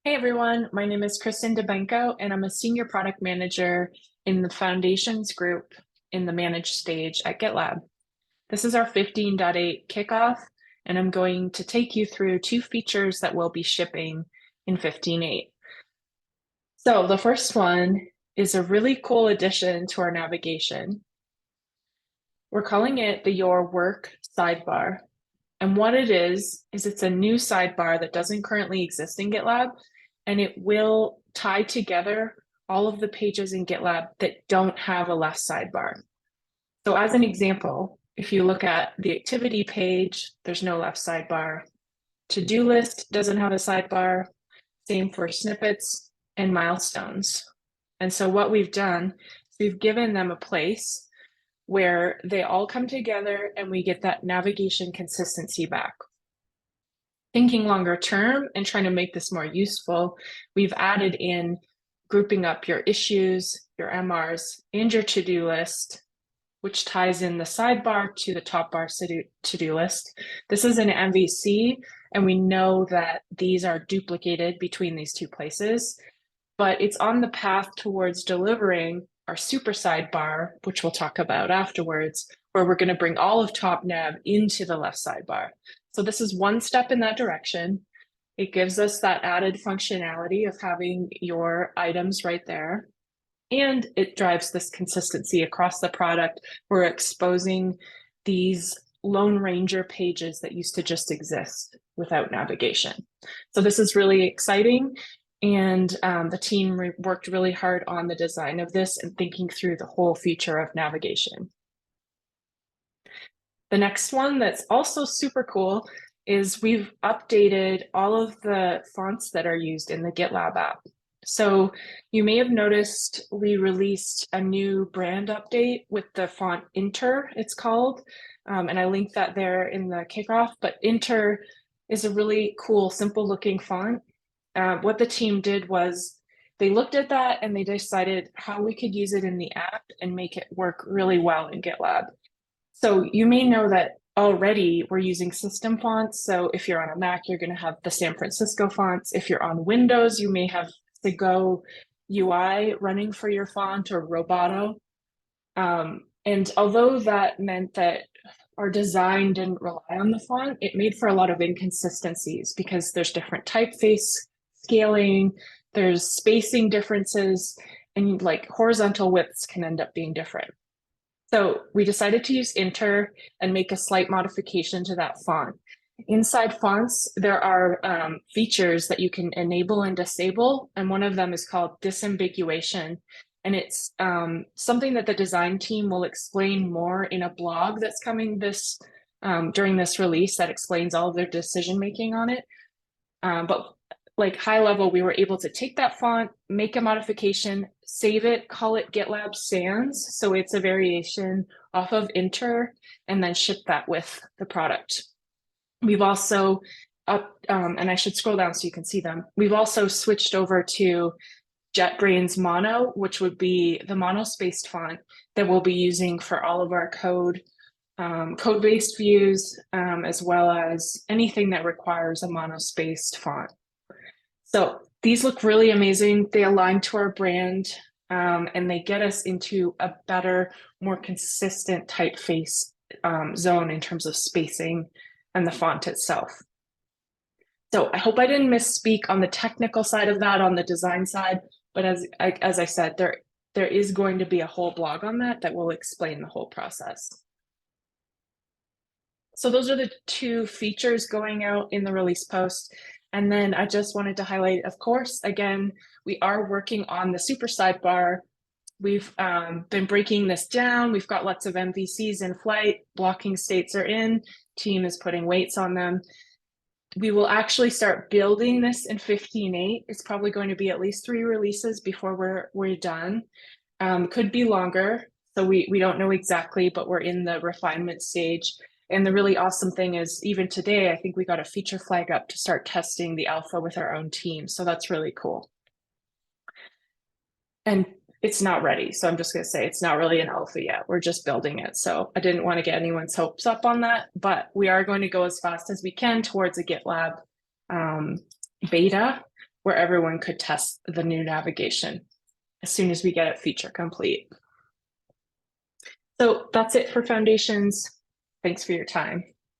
Hey everyone, my name is Kristen DeBenko, and I'm a senior product manager in the foundations group in the managed stage at GitLab. This is our 15.8 kickoff, and I'm going to take you through two features that we'll be shipping in 15.8. So the first one is a really cool addition to our navigation. We're calling it the Your Work sidebar. And what it is it's a new sidebar that doesn't currently exist in GitLab, and it will tie together all of the pages in GitLab that don't have a left sidebar. So as an example, if you look at the activity page, there's no left sidebar. To-do list doesn't have a sidebar. Same for snippets and milestones. And so what we've done is we've given them a place where they all come together and we get that navigation consistency back. Thinking longer term and trying to make this more useful, we've added in grouping up your issues, your MRs, and your to-do list, which ties in the sidebar to the top bar to-do list. This is an MVC, and we know that these are duplicated between these two places, but it's on the path towards delivering our super sidebar, which we'll talk about afterwards, where we're going to bring all of top nav into the left sidebar. So this is one step in that direction. It gives us that added functionality of having your items right there. And it drives this consistency across the product. We're exposing these Lone Ranger pages that used to just exist without navigation. So this is really exciting. And the team worked really hard on the design of this and thinking through the whole future of navigation. The next one that's also super cool is we've updated all of the fonts that are used in the GitLab app. So you may have noticed we released a new brand update with the font Inter, it's called. And I linked that there in the kickoff, but Inter is a really cool, simple looking font. What the team did was they looked at that and they decided how we could use it in the app and make it work really well in GitLab. So you may know that already we're using system fonts. So if you're on a Mac, you're going to have the San Francisco fonts. If you're on Windows, you may have the Go UI running for your font or Roboto. And although that meant that our design didn't rely on the font, it made for a lot of inconsistencies because there's different typeface scaling, there's spacing differences, and like horizontal widths can end up being different. So we decided to use Inter and make a slight modification to that font. Inside fonts, there are features that you can enable and disable, and one of them is called disambiguation. And it's something that the design team will explain more in a blog that's coming during this release that explains all of their decision making on it. But like high level, we were able to take that font, make a modification, save it, call it GitLab Sans. So it's a variation off of Inter, and then ship that with the product. We've also and I should scroll down so you can see them. We've also switched over to JetBrains Mono, which would be the monospaced font that we'll be using for all of our code-based views, as well as anything that requires a monospaced font. So these look really amazing. They align to our brand, and they get us into a better, more consistent typeface zone in terms of spacing and the font itself. So I hope I didn't misspeak on the technical side of that, on the design side, but as I said, there is going to be a whole blog on that will explain the whole process. So those are the two features going out in the release post. And then I just wanted to highlight, of course, again, we are working on the super sidebar. We've been breaking this down. We've got lots of MVCs in flight. Blocking states are in. Team is putting weights on them. We will actually start building this in 15.8. It's probably going to be at least 3 releases before we're done. Could be longer. So we don't know exactly, but we're in the refinement stage. And the really awesome thing is even today, I think we got a feature flag up to start testing the alpha with our own team. So that's really cool. And it's not ready. So I'm just going to say it's not really an alpha yet. We're just building it. So I didn't want to get anyone's hopes up on that, but we are going to go as fast as we can towards a GitLab beta. where everyone could test the new navigation as soon as we get it feature complete. So that's it for Foundations. Thanks for your time.